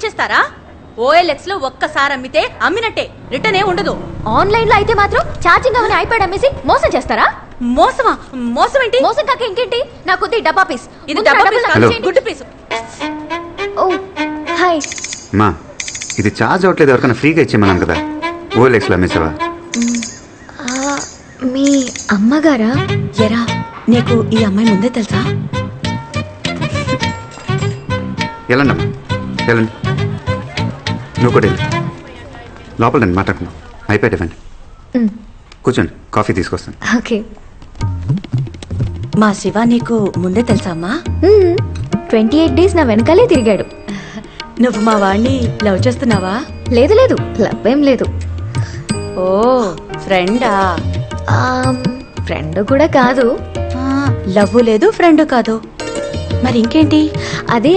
ఉంచేస్తారా? OLX లో ఒక్కసారి అమ్మితే అమ్మినట్టే, రిటర్న్ ఏ ఉండదు. ఆన్లైన్ లో అయితే మాత్రం ఛార్జింగ్ అవని ఐప్యాడ్ అమ్మేసి మోసం చేస్తారా? మోసమా? మోసం ఏంటి? మోసం కాక ఇంకేంటి? నాకు డబ్బా పీస్. ఇది డబ్బా పీస్, గుడ్డు పీసు. ఓ హాయ్ మా ఇది ఛార్జ్ అవట్లేదు, ఎవరికైనా ఫ్రీగా ఇచ్చేమన్నాను కదా. OLX లో అమ్మేసావా? మీ అమ్మగారా? ఎరా, నీకు ఈ అమ్మాయి ముందే తెలుసా? వెళ్ళండి అమ్మా, వెళ్ళండి. నువ్వు కూడా వెళ్ళి లోపల రండి, మాట్లాడుకుందాం. ఐప్యాడ్ ఇవ్వండి, కూర్చోండి, కాఫీ తీసుకొస్తాను. ఓకే. మా శివ నీకు ముందే తెలుసా అమ్మా? 28 days నా వెనకాలే తిరిగాడు. నువ్వు మా వాడిని లవ్ చేస్తున్నావా? లేదు లేదు, లవ్ ఏం లేదు. ఓ ఫ్రెండా? ఫ్రెండ్ కూడా కాదు. లవ్ లేదు, ఫ్రెండ్ కాదు, మరి ఇంకేంటి? అదే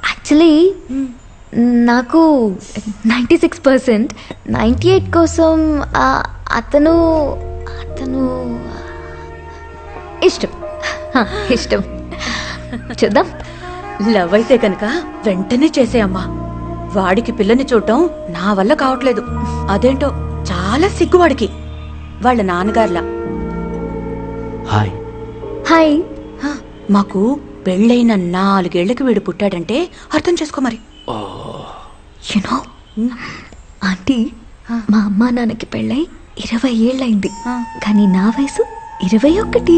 యాక్చువల్లీ నాకు 96%, 98 కోసం అతను ఇష్టం. ఇష్టం. చూద్దాం. లవ్ అయితే కనుక వెంటనే చేసేయమ్మా. వాడికి పిల్లని చూడటం నా వల్ల కావట్లేదు. అదేంటో చాలా సిగ్గు వాడికి, వాళ్ళ నాన్నగారులా. హాయ్. హాయ్. మాకు పెళ్ళైన 4 ఏళ్లకి వీడు పుట్టాడంటే అర్థం చేసుకో మరి. యునో ఆంటీ, మా అమ్మా నాన్నకి పెళ్ళై 20 ఏళ్ళైంది, కానీ నా వయసు 21.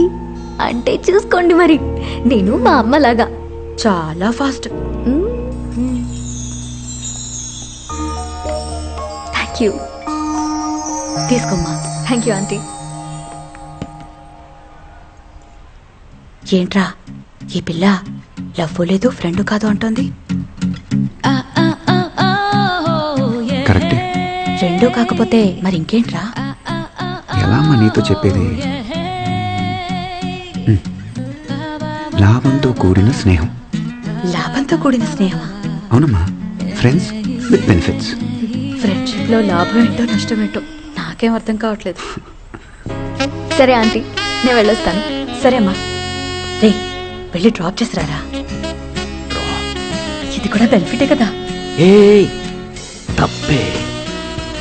అంటే చూసుకోండి మరి, నేను మా అమ్మలాగా చాలా ఫాస్ట్. Thank you. తీసుకోమ్మా. Thank you aunty. ఏంట్రా ఈ పిల్ల లవ్ లేదు, ఫ్రెండ్ కాదు అంటోంది? కరెక్టే. రెండూ కాకపోతే మరి ఇంకేంట్రా? ఎలా అమ్మా నీతో చెప్పేది? లాభంతో కూడిన స్నేహం. లాభంతో కూడిన స్నేహం? అవునమ్మా, ఫ్రెండ్స్ విత్ బెనిఫిట్స్. ఫ్రెండ్షిప్ లో లాభం ఏంటో నష్టం ఏంటో నాకేం అర్థం కావట్లేదు. సరే ఆంటీ, నేను వెళ్ళొస్తాను. సరే అమ్మా, రే వెళ్ళి డ్రాప్ చేసిరారా. ఇది కూడా బెనిఫిటే కదా. తప్పే.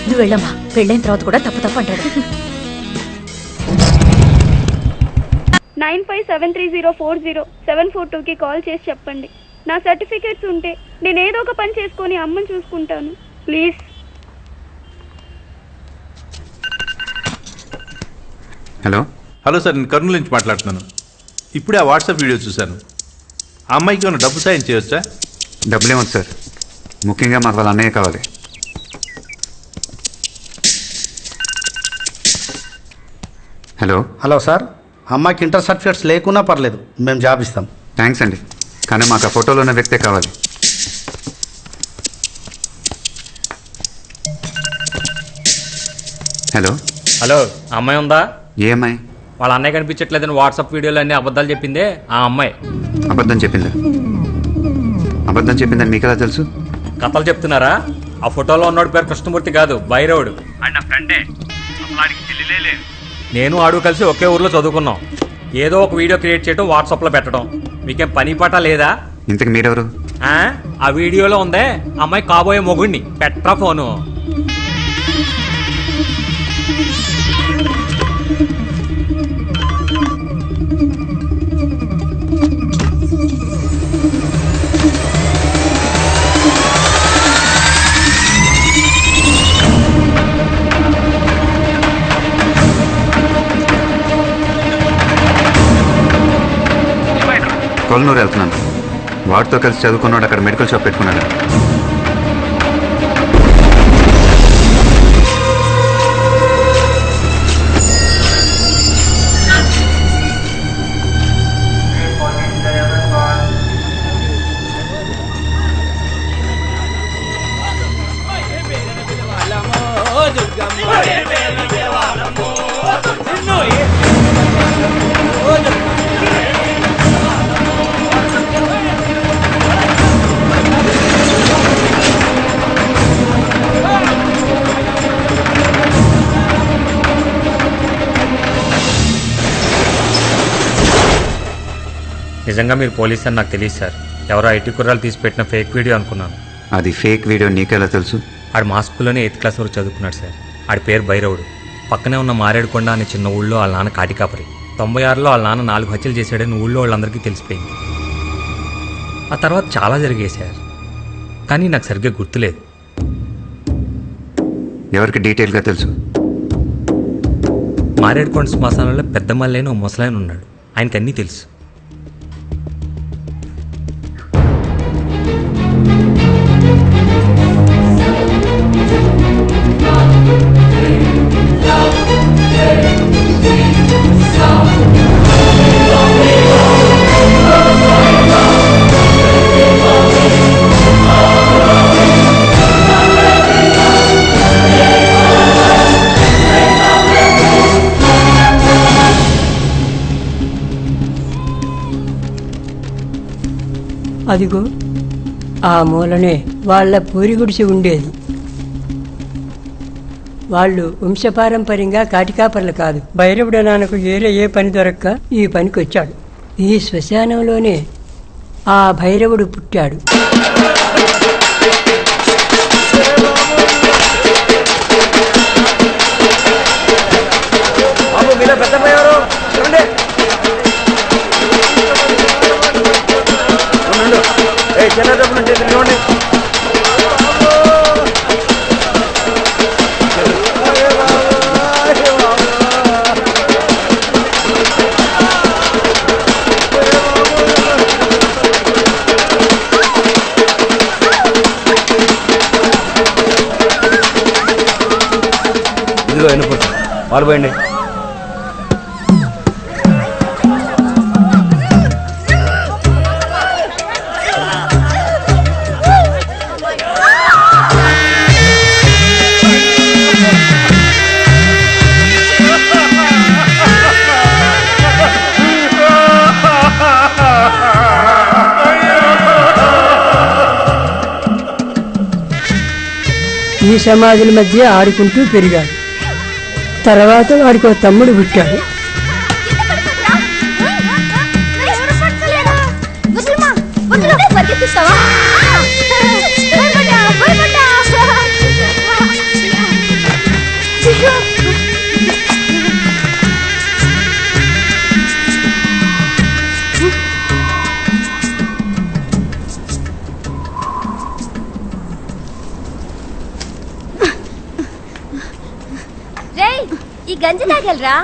నువ్వు వెళ్ళమ్మా, పెళ్ళైన తర్వాత కూడా తప్పు అంటాడు. 9573040742కి కాల్ చేసి చెప్పండి. నా సర్టిఫికేట్స్ ఉంటే నేను ఏదో ఒక పని చేసుకొని అమ్మని చూసుకుంటాను. ప్లీజ్. హలో. హలో సార్, నేను కర్నూలు నుంచి మాట్లాడుతున్నాను. ఇప్పుడే ఆ వాట్సాప్ వీడియో చూశాను. ఆ అమ్మాయికి ఏమైనా డబ్బు సాయం చేయొచ్చా? డబ్బులేమొద్దు సార్, ముఖ్యంగా మాకు వాళ్ళ అన్నయ్య కావాలి. హలో. హలో సార్, అమ్మాయికి ఇంటర్ సర్టిఫికేట్స్ లేకున్నా పర్లేదు, మేము జాబ్ ఇస్తాం. థ్యాంక్స్ అండి, కానీ మాకు ఆ ఫోటోలో ఉన్న వ్యక్తే కావాలి. హలో. హలో, అమ్మాయి ఉందా? ఏ అమ్మాయి? వాళ్ళ అన్నయ్య కనిపించట్లేదని వాట్సాప్ వీడియోలు అన్ని అబద్ధాలు చెప్పిందే ఆ అమ్మాయి. అబద్ధం చెప్పిందా? అబద్ధం చెప్పిందని మీకు ఎలా తెలుసు? కథలు చెప్తున్నారా? ఆ ఫోటోలో ఉన్నోడి పేరు కృష్ణమూర్తి కాదు, బైరవుడు. ఆయన నా ఫ్రెండే, అసలు ఆడికి తెలియలే లేదు. నేను ఆడు కలిసి ఒకే ఊర్లో చదువుకున్నాం. ఏదో ఒక వీడియో క్రియేట్ చేయడం, వాట్సాప్లో పెట్టడం. మీకేం పని పాట లేదా? ఇంతకు మీరెవరు? ఆ వీడియోలో ఉందే అమ్మాయి కాబోయే మొగుడిని. Petra phone. కొల్లనూరు వెళ్తున్నాను. వాడితో కలిసి చదువుకున్నాడు, అక్కడ మెడికల్ షాప్ పెట్టుకున్నాడు. నిజంగా మీరు పోలీస్ అని నాకు తెలియదు సార్. ఎవరో ఐటీ కుర్రాలు తీసి పెట్టిన ఫేక్ వీడియో అనుకున్నాను. అది ఫేక్ వీడియో నీకెలా తెలుసు? ఆడు మా స్కూల్లోనే 8th క్లాస్ వరకు చదువుకున్నాడు సార్. ఆడి పేరు భైరవుడు. పక్కనే ఉన్న మారేడుకొండ అనే చిన్న ఊళ్ళో వాళ్ళ నాన్న కాటికాపరి. 96లో వాళ్ళ నాన్న 4 హత్యలు చేశాడని ఊళ్ళో వాళ్ళందరికీ తెలిసిపోయింది. ఆ తర్వాత చాలా జరిగాయి సార్, కానీ నాకు సరిగ్గా గుర్తులేదు. ఎవరికి డీటెయిల్గా తెలుసు? మారేడుకొండ శ్మశానంలో పెద్ద మల్లైన ఓ ముసలాయన ఉన్నాడు. ఆయనకి అన్నీ తెలుసు. అదిగో ఆ మూలనే వాళ్ళ పూరి గుడిసి ఉండేది. వాళ్ళు వంశపారంపర్యంగా కాటికాపర్లు కాదు. భైరవుడు నాన్నకు వేరే ఏ పని దొరక్క ఈ పనికి వచ్చాడు. ఈ శ్మశానంలోనే ఆ భైరవుడు పుట్టాడు. ఇదిగో ఎన్నుకోండి, వాళ్ళు పోయండి. ఈ సమాధుల మధ్య ఆడుకుంటూ పెరిగాడు. తర్వాత వాడికి ఒక తమ్ముడు పుట్టాడు. ఈ గంజి తాగలరా?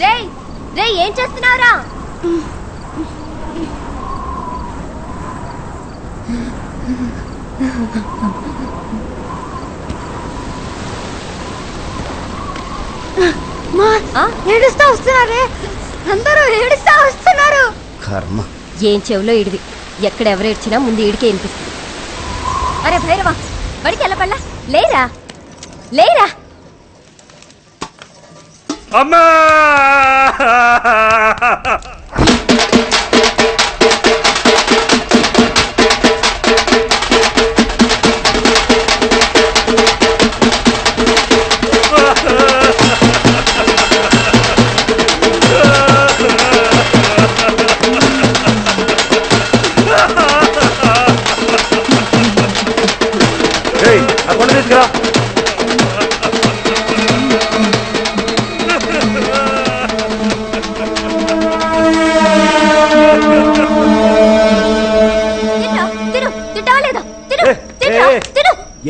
రేయ్ రేయ్, ఏం చేస్తున్నావురా? ఏడుస్తా వస్తున్నారే, అందరూ ఏడుస్తా వస్తున్నారు. కర్మ. ఏం చెవులో ఇడివి, ఎక్కడెవరు ఏడ్చినా ముందు ఈడికే వినిపిస్తుంది. అరే భైరవా, బడికి వెళ్ళపల్లా, లేరా లేరా. అమ్మా! తీసుకురా.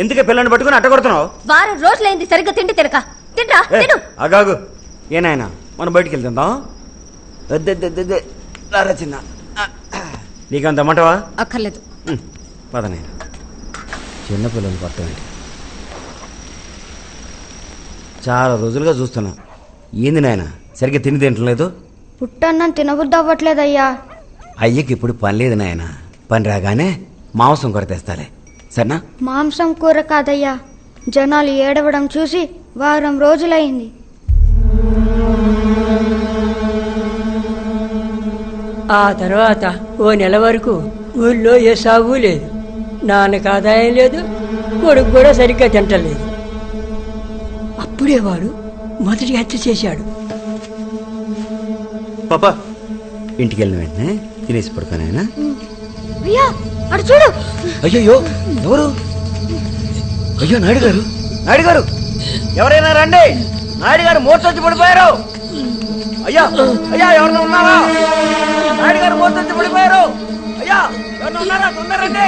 ఎందుకే పిల్లని పట్టుకుని అట్టగొడుతున్నావు? వారం రోజులైంది సరిగ్గా తిండి తినక. తింటా తిను. అగాగు, ఏనాయనా మనం బయటికి వెళ్తుందాం. చిన్న నీకంత మంటవా? అక్కర్లేదు. పదనైనా చిన్నపిల్లలు పట్టండి. చాలా రోజులుగా చూస్తున్నా. ఏంది నాయన సరిగ్గా తిని తింటలేదు? పుట్టన్నం తినబుద్ధి అవ్వట్లేదయ్యా. అయ్యకి ఇప్పుడు పని లేదు నాయన. పని రాగానే మాంసం కూర తెస్తాలే, సరేనా? మాంసం కూర కాదయ్యా, జనాలు ఏడవడం చూసి వారం రోజులైంది. ఆ తర్వాత ఓ నెల వరకు ఊళ్ళో ఏ సాగు లేదు. నాన్నకు ఆదాయం లేదు, కొడుకు కూడా సరిగ్గా తింటలేదు. అప్పుడే వాడు మొదటి హత్య చేశాడు. పాపా ఇంటికి వెళ్ళిన వెంటనే తినేసి పడుకో నాయనా. అయ్యా అటు చూడు. అయ్యయ్యో ఎవరు? అయ్యో నాయుడు గారు, నాయుడు గారు ఎవరైనా రండి, నాయుడు గారు మోర్చొచ్చి పడిపోయారు. అయ్యా అయ్యా ఎవరైనా ఉన్నారా? నాయుడు గారు మోర్చొచ్చి పడిపోయారు. అయ్యా ఎవరైనా ఉన్నారా? తొందరండి.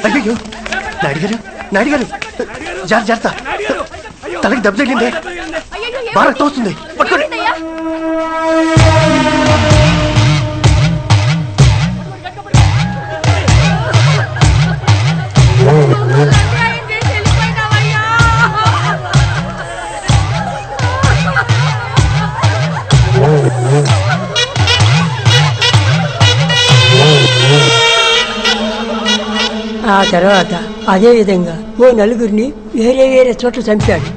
అయ్యో నాయుడు గారు, నాయుడు గారు జాగ్రత్త, తలకి దెబ్బ తగిలిందే, బాగా రక్తం వస్తుంది, పట్టుకోండి. ఆ తర్వాత అదే విధంగా ఓ నలుగురిని వేరే వేరే చోట్ల చంపాడు.